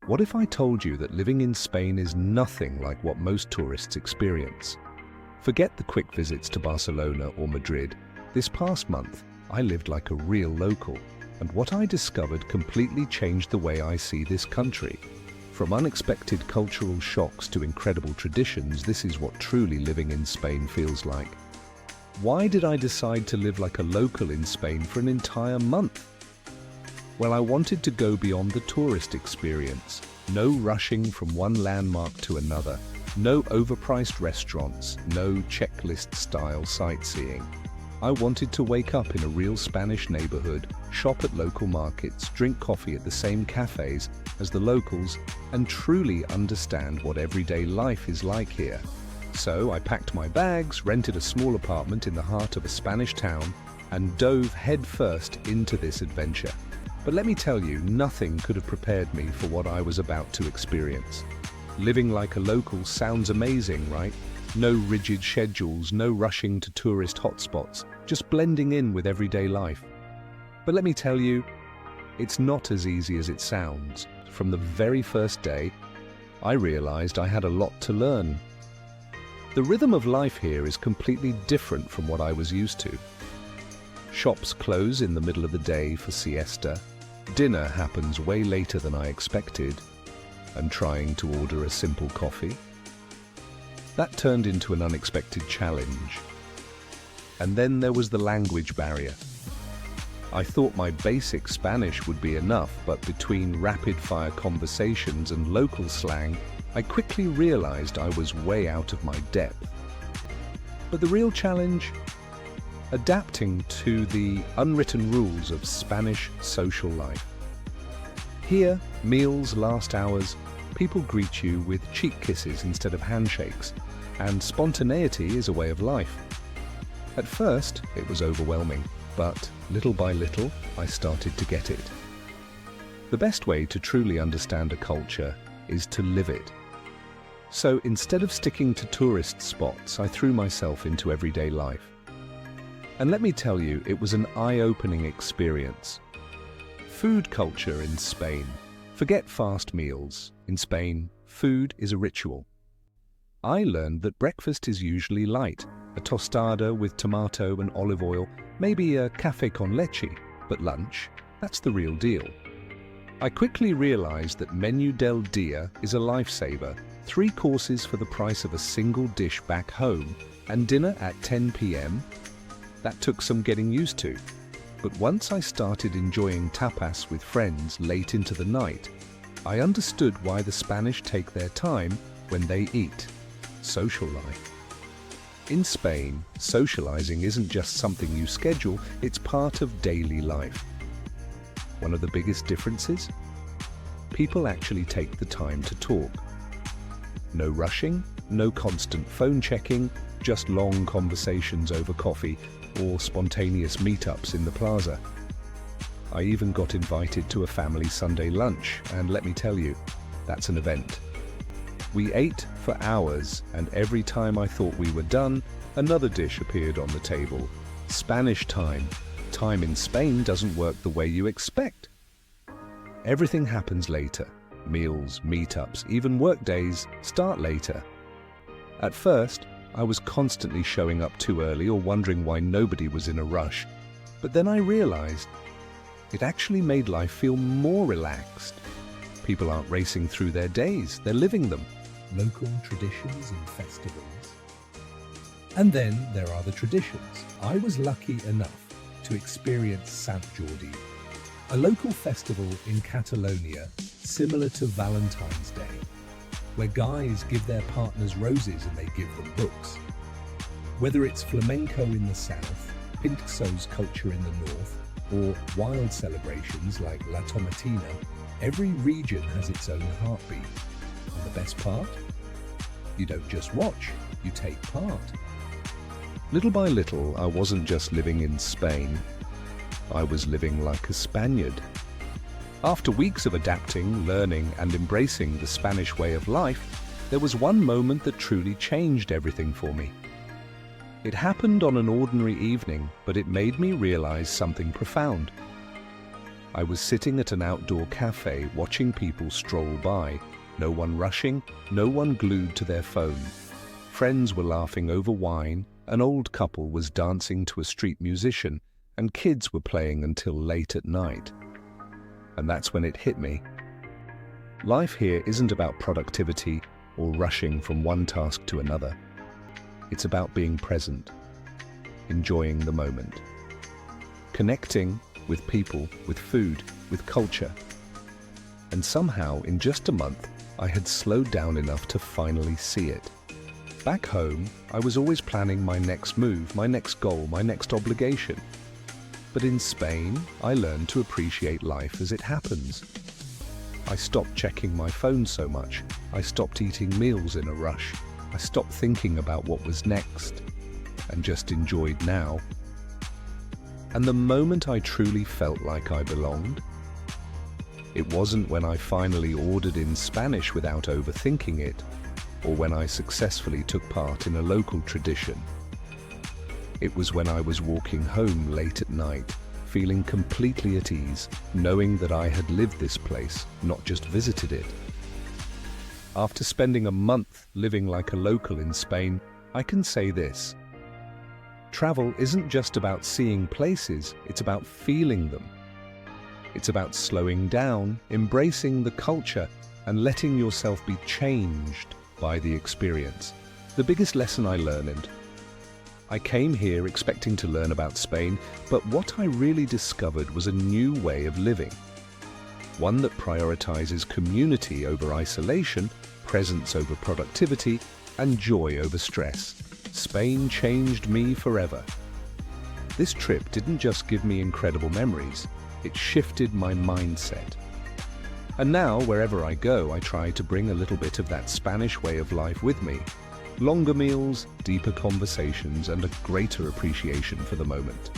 What if I told you that living in Spain is nothing like what most tourists experience? Forget the quick visits to Barcelona or Madrid. This past month, I lived like a real local, and what I discovered completely changed the way I see this country. From unexpected cultural shocks to incredible traditions, this is what truly living in Spain feels like. Why did I decide to live like a local in Spain for an entire month? Well, I wanted to go beyond the tourist experience. No rushing from one landmark to another. No overpriced restaurants. No checklist-style sightseeing. I wanted to wake up in a real Spanish neighborhood, shop at local markets, drink coffee at the same cafes as the locals, and truly understand what everyday life is like here. So I packed my bags, rented a small apartment in the heart of a Spanish town, and dove headfirst into this adventure. But let me tell you, nothing could have prepared me for what I was about to experience. Living like a local sounds amazing, right? No rigid schedules, no rushing to tourist hotspots, just blending in with everyday life. But let me tell you, it's not as easy as it sounds. From the very first day, I realized I had a lot to learn. The rhythm of life here is completely different from what I was used to. Shops close in the middle of the day for siesta. Dinner happens way later than I expected, and trying to order a simple coffee. That turned into an unexpected challenge. And then there was the language barrier. I thought my basic Spanish would be enough, but between rapid-fire conversations and local slang, I quickly realized I was way out of my depth. But the real challenge? Adapting to the unwritten rules of Spanish social life. Here, meals last hours, people greet you with cheek kisses instead of handshakes, and spontaneity is a way of life. At first, it was overwhelming, but little by little, I started to get it. The best way to truly understand a culture is to live it. So instead of sticking to tourist spots, I threw myself into everyday life. And let me tell you, it was an eye-opening experience. Food culture in Spain. Forget fast meals. In Spain, food is a ritual. I learned that breakfast is usually light, a tostada with tomato and olive oil, maybe a café con leche, but lunch, that's the real deal. I quickly realized that Menú del Día is a lifesaver, 3 courses for the price of a single dish back home, and dinner at 10 p.m. That took some getting used to. But once I started enjoying tapas with friends late into the night, I understood why the Spanish take their time when they eat. Social life. In Spain, socializing isn't just something you schedule, it's part of daily life. One of the biggest differences? People actually take the time to talk. No rushing, no constant phone checking, just long conversations over coffee or spontaneous meetups in the plaza. I even got invited to a family Sunday lunch, and let me tell you, that's an event. We ate for hours, and every time I thought we were done, another dish appeared on the table. Spanish time. Time in Spain doesn't work the way you expect. Everything happens later. Meals, meetups, even work days start later. At first, I was constantly showing up too early or wondering why nobody was in a rush. But then I realized it actually made life feel more relaxed. People aren't racing through their days, they're living them. Local traditions and festivals. And then there are the traditions. I was lucky enough to experience Sant Jordi, a local festival in Catalonia similar to Valentine's Day, where guys give their partners roses and they give them books. Whether it's flamenco in the south, Pinxo's culture in the north, or wild celebrations like La Tomatina, every region has its own heartbeat. And the best part? You don't just watch, you take part. Little by little, I wasn't just living in Spain, I was living like a Spaniard. After weeks of adapting, learning, and embracing the Spanish way of life, there was one moment that truly changed everything for me. It happened on an ordinary evening, but it made me realize something profound. I was sitting at an outdoor cafe watching people stroll by. No one rushing, no one glued to their phone. Friends were laughing over wine, an old couple was dancing to a street musician, and kids were playing until late at night. And that's when it hit me. Life here isn't about productivity or rushing from one task to another. It's about being present, enjoying the moment, connecting with people, with food, with culture. And somehow, in just a month, I had slowed down enough to finally see it. Back home, I was always planning my next move, my next goal, my next obligation. But in Spain, I learned to appreciate life as it happens. I stopped checking my phone so much. I stopped eating meals in a rush. I stopped thinking about what was next and just enjoyed now. And the moment I truly felt like I belonged, it wasn't when I finally ordered in Spanish without overthinking it, or when I successfully took part in a local tradition. It was when I was walking home late at night, feeling completely at ease, knowing that I had lived this place, not just visited it. After spending a month living like a local in Spain, I can say this: travel isn't just about seeing places, it's about feeling them. It's about slowing down, embracing the culture, and letting yourself be changed by the experience. The biggest lesson I learned: I came here expecting to learn about Spain, but what I really discovered was a new way of living. One that prioritizes community over isolation, presence over productivity, and joy over stress. Spain changed me forever. This trip didn't just give me incredible memories, it shifted my mindset. And now, wherever I go, I try to bring a little bit of that Spanish way of life with me. Longer meals, deeper conversations, and a greater appreciation for the moment.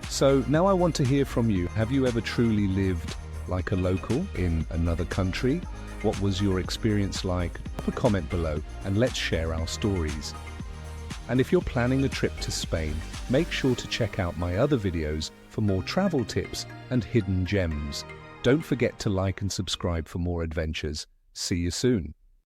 So now I want to hear from you. Have you ever truly lived like a local in another country? What was your experience like? Drop a comment below and let's share our stories. And if you're planning a trip to Spain, make sure to check out my other videos for more travel tips and hidden gems. Don't forget to like and subscribe for more adventures. See you soon.